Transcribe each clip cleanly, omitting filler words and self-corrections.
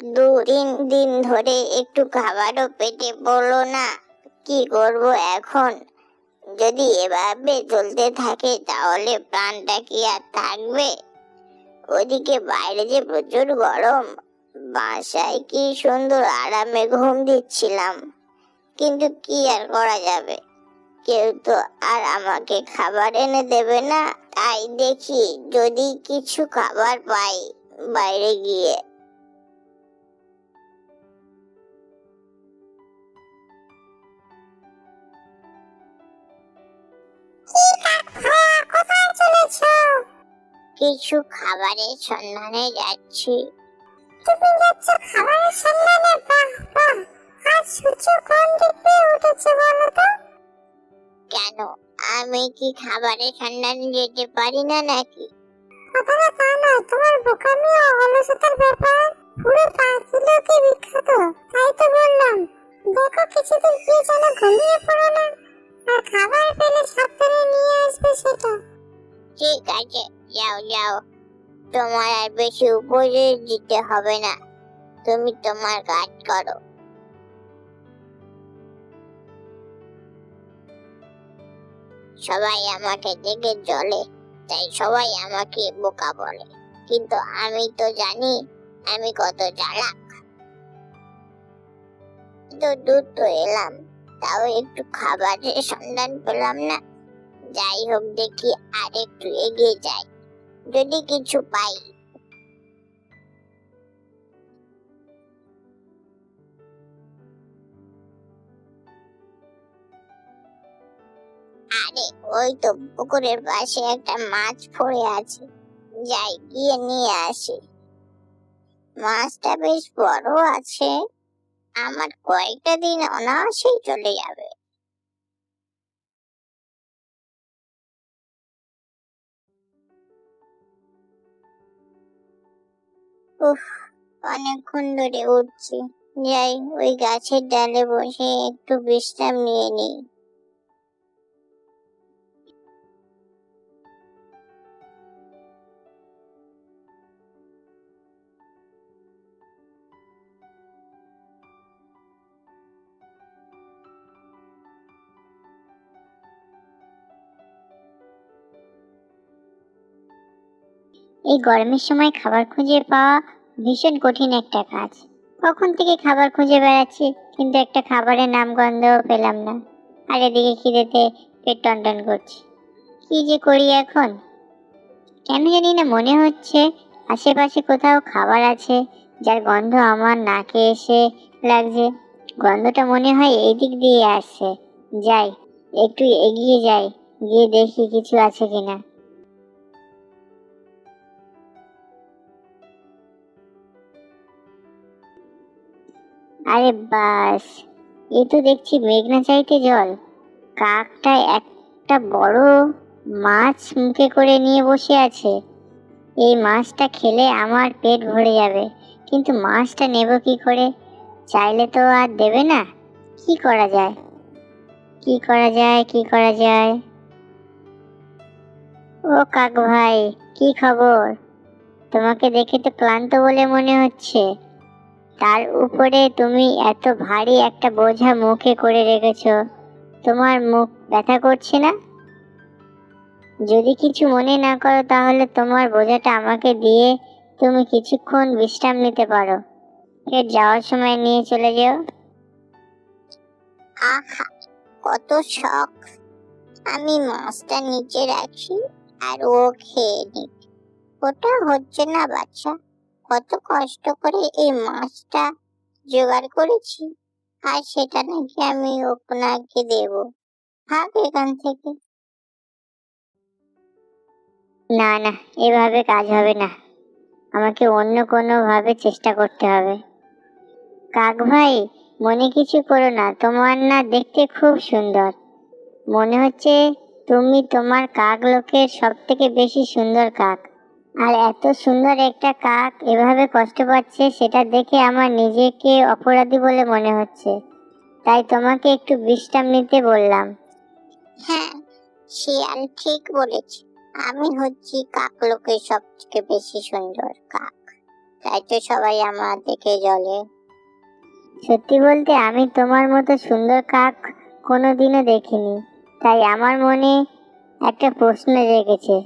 2-3 দিন ধরে একটু খাবারও পেটে পড়লো না। কি করব এখন? যদি এভাবে চলতে থাকে তাহলে প্রাণটা কি আর থাকবে? ওদিকে বাইরে যে প্রচুর গরম, বাসায় কি সুন্দর আরামে ঘুম দিচ্ছিলাম, কিন্তু কি আর করা যাবে, কেউ তো আর আমাকে খাবার এনে দেবে না। তাই দেখি যদি কিছু খাবার পাই বাইরে গিয়ে। কিছু খাবারের সন্ধানে যাচ্ছি। তুমি যাচ্ছ খাবারের সন্ধানে? বাহ বাহ, আজ সূর্য কোন দিক দিয়ে উঠেছে বলো তো? কেন, আমি কি খাবারের সন্ধানে যেতে পারি না নাকি? কথাটা তা নয়, তোমার বোকামি ও অলসতার ব্যাপার পুরো পাখিলোকে বিখ্যাত। তাই তো বললাম, দেখো কিছুদিন গিয়ে যেন ঘুমিয়ে পড়ো না, আর খাবার পেলে সাবধানে নিয়ে আসবে সেটা। ঠিক আছে, যাও যাও, তোমার আর বেশি উপদেশ দিতে হবে না, তুমি তোমার কাজ করো। সবাই আমাকে দেখে চলে, তাই সবাই আমাকে বোকা বলে, কিন্তু আমি তো জানি আমি কত চালাক। তো দূর তো এলাম, তাও একটু খাবারের সন্ধান পেলাম না। যাই হোক, দেখি আর একটু এগিয়ে যাই, যদি কিছু পাই। আরে ওই তো পুকুরের পাশে একটা মাছ পড়ে আছে, যাই গিয়ে নিয়ে আসি। মাছটা বেশ বড় আছে, আমার কয়েকটা দিন অনায়াসেই চলে যাবে। উফ, অনেকক্ষণ ধরে উঠছি, যাই ওই গাছের ডালে বসে একটু বিশ্রাম নিয়ে নিই। এই গরমের সময় খাবার খুঁজে পাওয়া ভীষণ কঠিন একটা কাজ। কখন থেকে খাবার খুঁজে বেড়াচ্ছি, কিন্তু একটা খাবারের নাম গন্ধও পেলাম না। আর এদিকে খিদেতে পেট টনটন করছে। কি যে করি এখন? কেন জানি না মনে হচ্ছে আশেপাশে কোথাও খাবার আছে, যার গন্ধ আমার নাকে এসে লাগছে। গন্ধটা মনে হয় এই দিক দিয়ে আসছে। যাই, একটু এগিয়ে যাই, গিয়ে দেখি কিছু আছে কিনা। আরে বাস, এ তো দেখছি মেঘনা চাইতে জল। কাকটা একটা বড় মাছ মুখে করে নিয়ে বসে আছে। এই মাছটা খেলে আমার পেট ভরে যাবে, কিন্তু মাছটা নেব কি করে? চাইলে তো আর দেবে না। কি করা যায়, কি করা যায়, কি করা যায়? ও কাক ভাই, কি খবর? তোমাকে দেখে তো ক্লান্ত বলে মনে হচ্ছে, তার উপরে তুমি এত ভারী একটা বোঝা মুখে করে রেখেছো। তোমার মুখ ব্যথা করছে না? যদি কিছু মনে না করো তাহলে তোমার বোঝাটা আমাকে দিয়ে তুমি কিছুক্ষণ বিশ্রাম নিতে পারো, ফের যাওয়ার সময় নিয়ে চলে যেও। আহা, কত শখ! আমি মাছটা নিচে রাখি আর ও খেয়ে নিক। ওটা হচ্ছে না বাচ্চা, কত কষ্ট করে এই মাছটা জোগাড় করেছি, আর সেটা নাকি আমি আপনাকে দেব? ভাগ এখান থেকে। না না, এভাবে কাজ হবে না, আমাকে অন্য কোনো ভাবে চেষ্টা করতে হবে। কাক ভাই, মনে কিছু করো না, তোমার না দেখতে খুব সুন্দর। মনে হচ্ছে তুমি তোমার কাক লোকের সব থেকে বেশি সুন্দর কাক। আর এত সুন্দর একটা কাক এভাবে কষ্ট পাচ্ছে, সেটা দেখে আমার নিজেকে অপরাধী বলে মনে হচ্ছে। তাই তোমাকে একটু বিশ্রাম নিতে বললাম। হ্যাঁ, শিয়াল ঠিক বলেছে, আমি হচ্ছি কাক লোকের সব থেকে বেশি সুন্দর কাক। তাই তো সবাই আমার দেখে জ্বলে। সত্যি বলতে আমি তোমার মতো সুন্দর কাক কোনোদিনও দেখিনি, তাই আমার মনে একটা প্রশ্ন জেগেছে।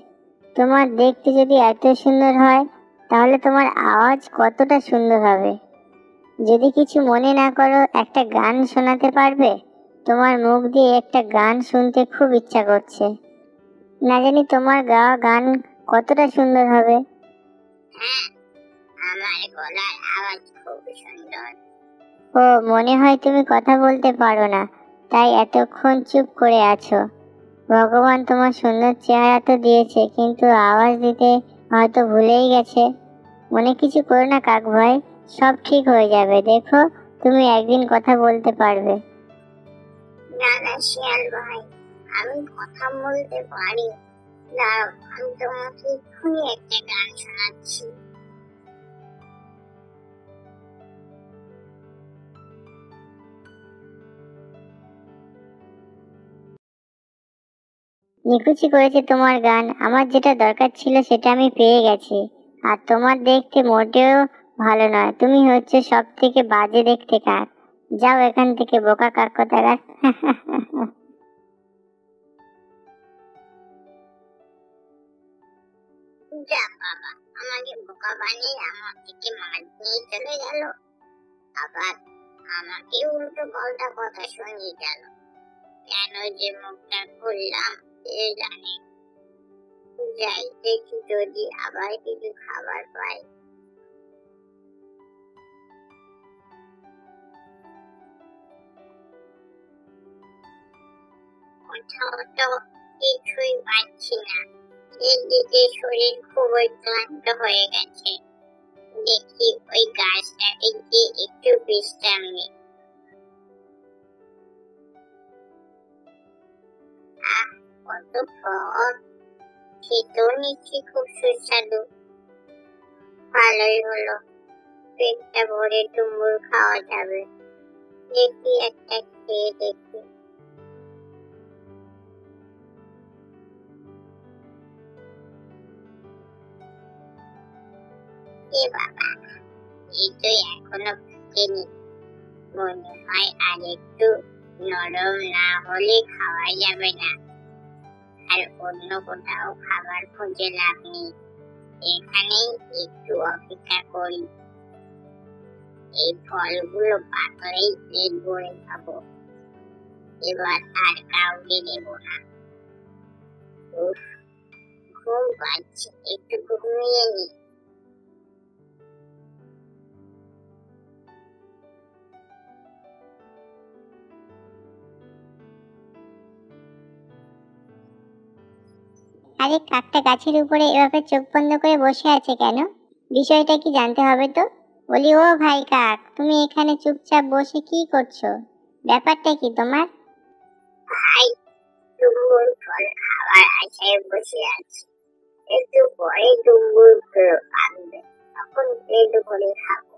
তোমার দেখতে যদি এত সুন্দর হয়, তাহলে তোমার আওয়াজ কতটা সুন্দর হবে। যদি কিছু মনে না করো, একটা গান শোনাতে পারবে? তোমার মুখ দিয়ে একটা গান শুনতে খুব ইচ্ছা করছে। না জানি তোমার গাওয়া গান কতটা সুন্দর হবে। হ্যাঁ, আমার গলার আওয়াজ খুব সুন্দর। ও, মনে হয় তুমি কথা বলতে পারো না, তাই এতক্ষণ চুপ করে আছো। ভগবান তোমার সুন্দর চেহারা তো দিয়েছে, কিন্তু আওয়াজ দিতে হয়তো ভুলেই গেছে। মনে কিছু করো না কাক ভাই, সব ঠিক হয়ে যাবে। দেখো, তুমি একদিন কথা বলতে পারবে। না না শিয়াল ভাই, আমি কথা বলতে পারি। দাঁড়াও, আমি তোমাকে এক্ষুনি একটা গান শোনাচ্ছি। নিকুচি করেছে তোমার গান। আমার যেটা দরকার ছিল সেটা আমি পেয়ে গেছি। আর তোমার দেখতে মোটেও ভালো নয়, তুমি হচ্ছে সব থেকে বাজে দেখতে কাক। যাও এখান থেকে, বোকা কাক কোথাকার। যা বাবা, আমাকে বোকা বানিয়ে আমার থেকে মাছ নিয়ে চলে গেল। আবার আমাকে উল্টো পাল্টা কথা শুনিয়ে গেল। কেন যে মুখটা খুললাম কে জানে। যাই দেখি যদি আবার কিছু খাবার পাই। কোথাও তো কিছুই পাচ্ছি না। এদিকে শরীর খুবই ক্লান্ত হয়ে গেছে। দেখি ওই গাছটাকে গিয়ে একটু বিশ্রাম নিই। আহ, কত ফল! খেতেও নিচ্ছি খুব সুস্বাদু। ভালোই হলো, পেটটা ভরে ডুমুর খাওয়া যাবে। দেখি একটা খেয়ে দেখি। এ বাবা, এই তো এখনো ফেটেনি। মনে হয় আর একটু নরম না হলে খাওয়া যাবে না। আর অন্য কোথাও খাবার খুঁজে লাভ নেই, এখানেই একটু অপেক্ষা করি। এই ফলগুলো পাকলেই পেট ভরে খাবো। এবার আর কাউকে দেব না। উফ, ঘুম পাচ্ছে, একটু ঘুমিয়ে নি। আরে কাকটা গাছের উপরে এভাবে চোখ বন্ধ করে বসে আছে কেন? বিষয়টা কি জানতে হবে তো। বলি, ও ভাই কাক, তুমি এখানে চুপচাপ বসে কি করছো? ব্যাপারটা কি তোমার? ভাই, ডুমুর ফল খাওয়ার আশায় বসে আছি। একটু পরে ডুমুর গুলো পাকবে, তখন পেট ভরে খাবো।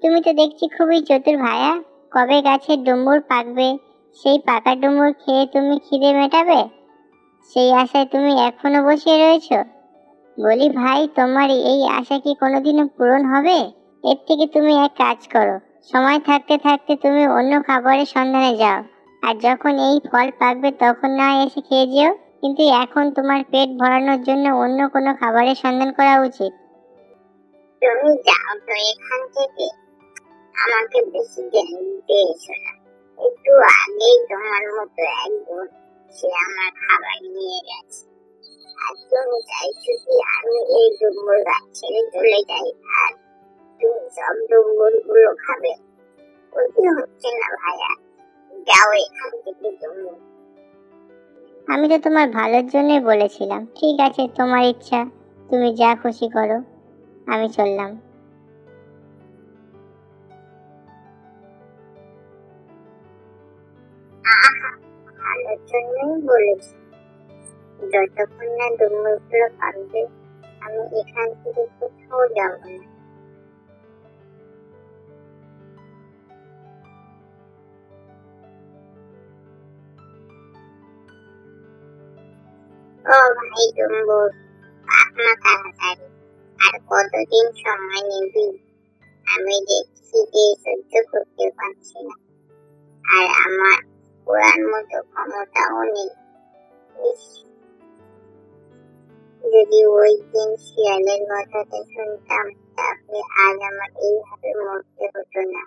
তুমি তো দেখছি খুবই চতুর ভায়া। কবে গাছের ডুমুর পাকবে, সেই পাকা ডুমুর খেয়ে তুমি খিদে মেটাবে, সেই আশায় তুমি এখনো বসে রয়েছো? বলি ভাই, তোমার এই আশা কি কোনোদিনও পূরণ হবে? এর থেকে তুমি এক কাজ করো, সময় থাকতে থাকতে তুমি অন্য খাবারের সন্ধানে যাও। আর যখন এই ফল পাকবে তখন না এসে খেয়ে যেও, কিন্তু এখন তোমার পেট ভরানোর জন্য অন্য কোনো খাবারের সন্ধান করা উচিত। তুমি যাও তো এখান থেকে, আমাকে বেশি জ্ঞান দিতে এসো না। একটু আগেই তোমার মতো একজন সে আমার খাবার নিয়ে গেছে। আর তুমি চাইছো কি আমি এই ডুমুর গাছ ছেড়ে চলে যাই আর তুমি সব ডুমুর গুলো খাবে? ওইটি হচ্ছে না ভাইয়া, যাও এখান থেকে তুমি। আমি তো তোমার ভালোর জন্যই বলেছিলাম। ঠিক আছে, তোমার ইচ্ছা, তুমি যা খুশি করো, আমি চললাম। আহা, ভালোর জন্যই বলেছি। যতক্ষণ না ডুমুর গুলো পাকবে আমি এখান থেকে কোথাও যাবো না। ও ভাই ডুম্বুর, পাক না তাড়াতাড়ি, আর কতদিন সময় নিবি? আমি দেখছি যে সহ্য করতে পারছি না, আর আমার ওড়ার মতো ক্ষমতাও নেই। ইস, যদি ওই দিন শিয়ালের কথাটা শুনতাম, তাহলে আজ আমার এইভাবে মরতে হতো না।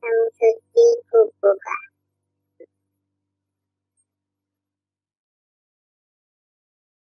আমি সত্যি